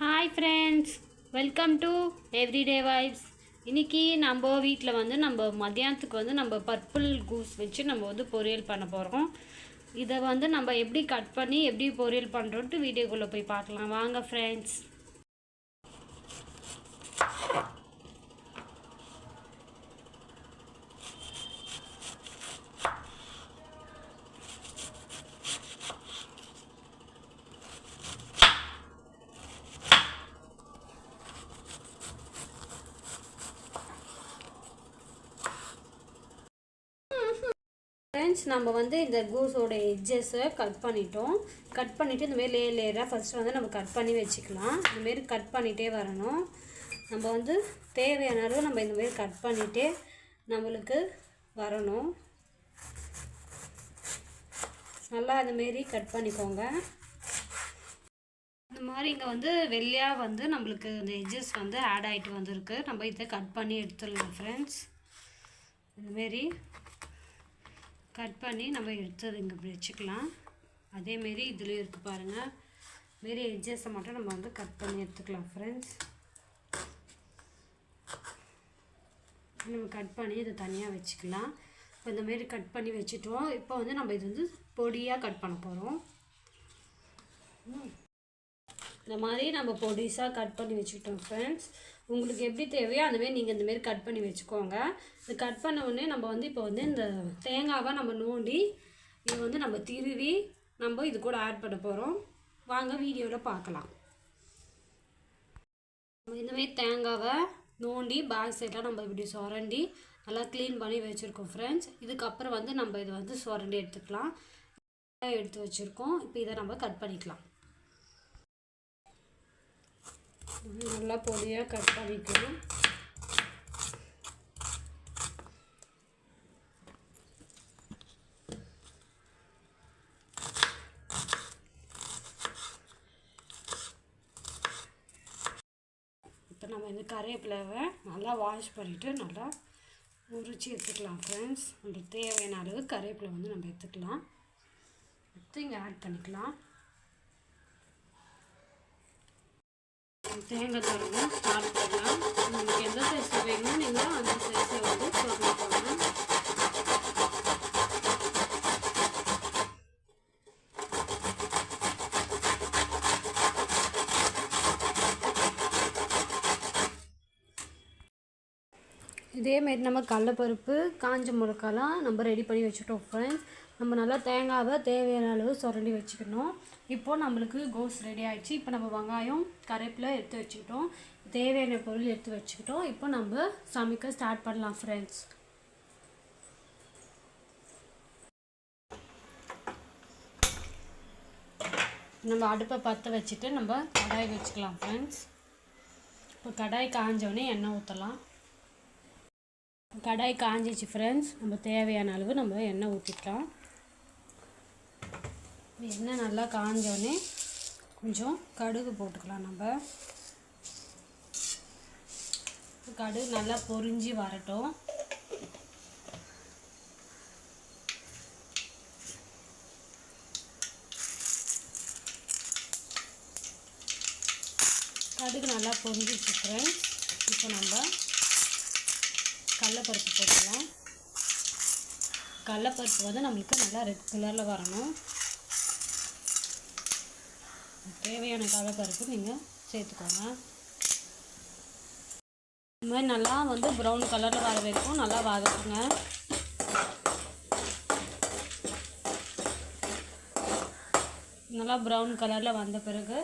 Hi friends, welcome to everyday vibes. இன்றைக்கி நம்ம வீட்டில் வந்து நம்ம மத்தியானத்துக்கு வந்து நம்ம பர்பிள் கூஸ் வச்சு நம்ம வந்து பொரியல் பண்ண போகிறோம். இதை வந்து நம்ம எப்படி கட் பண்ணி எப்படி பொரியல் பண்ணுறோன்ட்டு வீடியோக்குள்ளே போய் பார்க்கலாம் வாங்க ஃப்ரெண்ட்ஸ். ஃப்ரெண்ட்ஸ், நம்ம வந்து இந்த கூஸோட எட்ஜஸை கட் பண்ணிவிட்டு இந்தமாரி லேயராக ஃபஸ்ட்டு வந்து நம்ம கட் பண்ணி வச்சுக்கலாம். இந்தமாரி கட் பண்ணிகிட்டே வரணும். நம்ம வந்து தேவையான அளவு நம்ம இந்தமாரி கட் பண்ணிகிட்டே நம்மளுக்கு வரணும். நல்லா இந்தமாரி கட் பண்ணிக்கோங்க. இந்த மாதிரி இங்கே வந்து வெள்ளையாக வந்து நம்மளுக்கு இந்த எட்ஜஸ் வந்து ஆட் ஆகிட்டு வந்திருக்கு. நம்ம இதை கட் பண்ணி எடுத்துடலாம் ஃப்ரெண்ட்ஸ். இந்தமாரி கட் பண்ணி நம்ம எடுத்தது இங்கே இப்படி வச்சுக்கலாம். அதேமாரி இதுலேயும் இருக்குது பாருங்கள். மாரி எட்ஜஸை மட்டும் நம்ம வந்து கட் பண்ணி எடுத்துக்கலாம் ஃப்ரெண்ட்ஸ். நம்ம கட் பண்ணி இதை தனியாக வச்சுக்கலாம். இப்போ இந்தமாரி கட் பண்ணி வச்சுட்டோம். இப்போ வந்து நம்ம இது வந்து பொடியாக கட் பண்ண போகிறோம். இந்த மாதிரி நம்ம பொடிசாக கட் பண்ணி வச்சுக்கிட்டோம் ஃப்ரெண்ட்ஸ். உங்களுக்கு எப்படி தேவையோ அந்தமாரி நீங்கள் இந்தமாரி கட் பண்ணி வச்சுக்கோங்க. இது கட் பண்ண உடனே நம்ம வந்து இப்போ வந்து இந்த தேங்காவை நம்ம நோண்டி இதை வந்து நம்ம திருவி நம்ம இது கூட ஆட் பண்ண போகிறோம். வாங்க வீடியோவில் பார்க்கலாம். இந்தமாரி தேங்காவை நோண்டி பேக் சைடெலாம் நம்ம இப்படி சுரண்டி நல்லா க்ளீன் பண்ணி வச்சுருக்கோம் ஃப்ரெண்ட்ஸ். இதுக்கப்புறம் வந்து நம்ம இதை வந்து சுரண்டி எடுத்துக்கலாம். எடுத்து வச்சுருக்கோம். இப்போ இதை நம்ம கட் பண்ணிக்கலாம். நல்லா பொடியாக கட் பண்ணிக்கலாம். இப்போ நம்ம இந்த கருவேப்பிலையை நல்லா வாஷ் பண்ணிவிட்டு நல்லா உரிச்சு எடுத்துக்கலாம் ஃப்ரெண்ட்ஸ். அந்த தேவையான அளவு கருவேப்பிலை வந்து நம்ம எடுத்துக்கலாம். எடுத்து இங்கே ஆட் பண்ணிக்கலாம். தேங்காய் துருவ ஆட் பண்ணலாம். உங்களுக்கு எந்த சைஸ் வேணுமோ நீங்கள் அந்த சைஸை வந்து சொல்லிக்கோங்க. இதேமாரி நம்ம கடலைப்பருப்பு காஞ்ச மிளகாலாம் நம்ம ரெடி பண்ணி வச்சுட்டோம் ஃப்ரெண்ட்ஸ். நம்ம நல்லா தேங்காவை தேவையான அளவு சுரண்டி வச்சுக்கணும். இப்போது நம்மளுக்கு கோஸ் ரெடி ஆகிடுச்சு. இப்போ நம்ம வெங்காயம் கருவேப்பிலை எடுத்து வச்சுக்கிட்டோம். தேவையான பொருள் எடுத்து வச்சுக்கிட்டோம். இப்போ நம்ம சமைக்க ஸ்டார்ட் பண்ணலாம் ஃப்ரெண்ட்ஸ். நம்ம அடுப்பை பற்ற வச்சுட்டு நம்ம கடாய் வச்சுக்கலாம் ஃப்ரெண்ட்ஸ். இப்போ கடாய் காஞ்சோடனே எண்ணெய் ஊற்றலாம். கடாய் காஞ்சிச்சு ஃப்ரெண்ட்ஸ். நம்ம தேவையான அளவு நம்ம எண்ணெய் ஊற்றிக்கலாம். எண்ணெய் நல்லா காஞ்சோடனே கொஞ்சம் கடுகு போட்டுக்கலாம். நம்ம கடுகு நல்லா பொரிஞ்சு வரட்டும். கடுகு நல்லா பொரிஞ்சிச்சு ஃப்ரெண்ட்ஸ். இப்போ நம்ம கடலைப்பருப்பு போட்டுக்கலாம். கடலைப்பருப்பு வந்து நம்மளுக்கு நல்லா ரெட் கலரில் வரணும். தேவையான கடலைப்பருப்பு நீங்கள் சேர்த்துக்கோங்க. இந்த மாதிரி நல்லா வந்து ப்ரௌன் கலரில் வர வரைக்கும் நல்லா வதக்குங்க. நல்லா ப்ரௌன் கலரில் வந்த பிறகு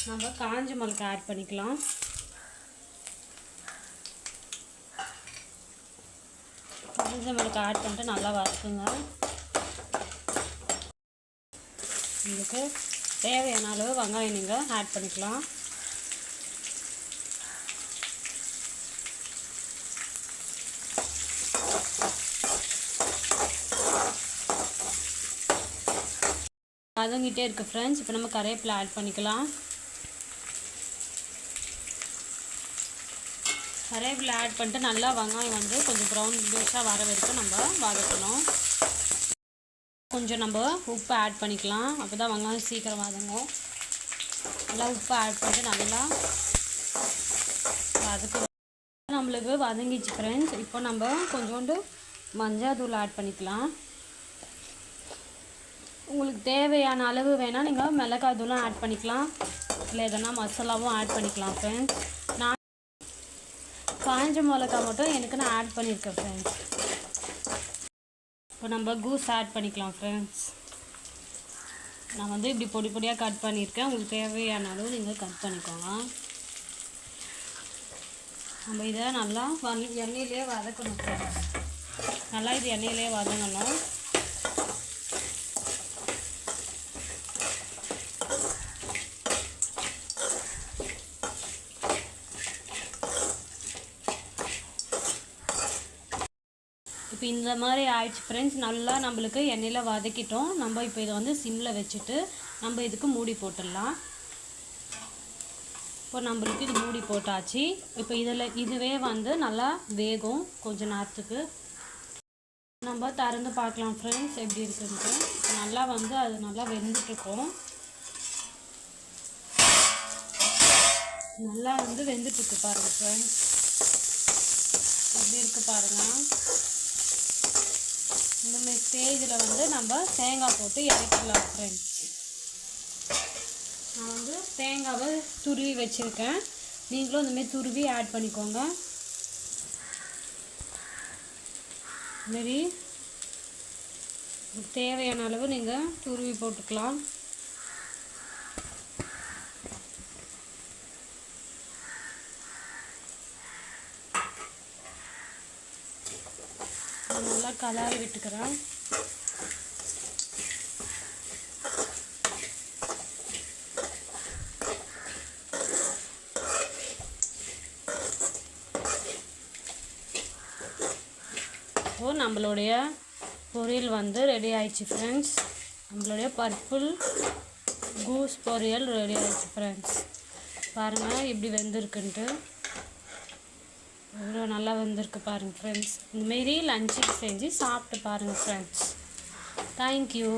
நம்ம காஞ்ச மிளகாய் ஆட் பண்ணிக்கலாம். காஞ்ச மிளகாய் ஆட் பண்ணிட்டு நல்லா வதக்குங்க. உங்களுக்கு தேவையான அளவு வெங்காயம் நீங்கள் ஆட் பண்ணிக்கலாம். வதங்கிட்டே இருக்குது ஃப்ரெண்ட்ஸ். இப்போ நம்ம கருவேப்பிலை ஆட் பண்ணிக்கலாம். கருவேப்பிலை ஆட் பண்ணிட்டு நல்லா வெங்காயம் வந்து கொஞ்சம் ப்ரௌன் ப்ளூஷாக வர வரைக்கும் நம்ம வதக்கணும். கொஞ்சம் நம்ம உப்பு ஆட் பண்ணிக்கலாம். அப்போ தான் வெங்காயம் சீக்கிரம் வதங்கும். நல்லா உப்பு ஆட் பண்ணிட்டு நல்லா வதக்கு. நம்மளுக்கு வதங்கிச்சு ஃப்ரெண்ட்ஸ். இப்போ நம்ம கொஞ்சோண்டு மஞ்சள் தூள் ஆட் பண்ணிக்கலாம். உங்களுக்கு தேவையான அளவு வேணால் நீங்கள் மிளகாய் தூளும் ஆட் பண்ணிக்கலாம், இல்லை எதனா மசாலாவும் ஆட் பண்ணிக்கலாம் ஃப்ரெண்ட்ஸ். நான் காஞ்ச மிளகா மட்டும் எனக்கு நான் ஆட் பண்ணியிருக்கேன் ஃப்ரெண்ட்ஸ். இப்போ நம்ம கூஸ் ஆட் பண்ணிக்கலாம் ஃப்ரெண்ட்ஸ். நான் வந்து இப்படி பொடி பொடியாக கட் பண்ணியிருக்கேன். உங்களுக்கு தேவையான அளவு நீங்கள் கட் பண்ணிக்கோங்க. நம்ம இதை நல்லா எண்ணெயிலே வதக்கணும் ஃப்ரெண்ட்ஸ். நல்லா இது எண்ணெயிலே வதங்கணும். இப்போ இந்த மாதிரி ஆயிடுச்சு ஃப்ரெண்ட்ஸ். நல்லா நம்மளுக்கு எண்ணெயில் வதக்கிட்டோம். நம்ம இப்போ இதை வந்து சிம்மில் வச்சுட்டு நம்ம இதுக்கு மூடி போட்டுடலாம். இப்போ நம்மளுக்கு இது மூடி போட்டாச்சு. இப்போ இதுவே வந்து நல்லா வேகும் கொஞ்ச நேரத்துக்கு. நம்ம திறந்து பார்க்கலாம் ஃப்ரெண்ட்ஸ் எப்படி இருக்குன்ட்டு. நல்லா வந்து அது நல்லா வெந்துட்டுருக்கோம். நல்லா வந்து வெந்துட்டுருக்கு பாருங்கள் ஃப்ரெண்ட்ஸ். எப்படி இருக்குது பாருங்கள். இந்த ஸ்டேஜில் வந்து நம்ம தேங்காய் போட்டு இறக்கிடலாம் ஃப்ரெண்ட்ஸ். நான் வந்து தேங்காவை துருவி வச்சுருக்கேன். நீங்களும் இந்தமாரி துருவி ஆட் பண்ணிக்கோங்க. இதுமாரி தேவையான அளவு நீங்கள் துருவி போட்டுக்கலாம். நல்லா கலரி விட்டுக்கிறேன். இப்போது நம்மளுடைய பொரியல் வந்து ரெடி ஆயிடுச்சு ஃப்ரெண்ட்ஸ். நம்மளுடைய பர்பிள் கூஸ் பொரியல் ரெடி ஆயிடுச்சு ஃப்ரெண்ட்ஸ். பாருங்கள் எப்படி வெந்திருக்குன்ட்டு. எவ்வளோ நல்லா வந்திருக்கு பாருங்கள் ஃப்ரெண்ட்ஸ். இந்தமாரி லஞ்சுக்கு செஞ்சு சாப்பிட்டு பாருங்கள் ஃப்ரெண்ட்ஸ். தேங்க்யூ.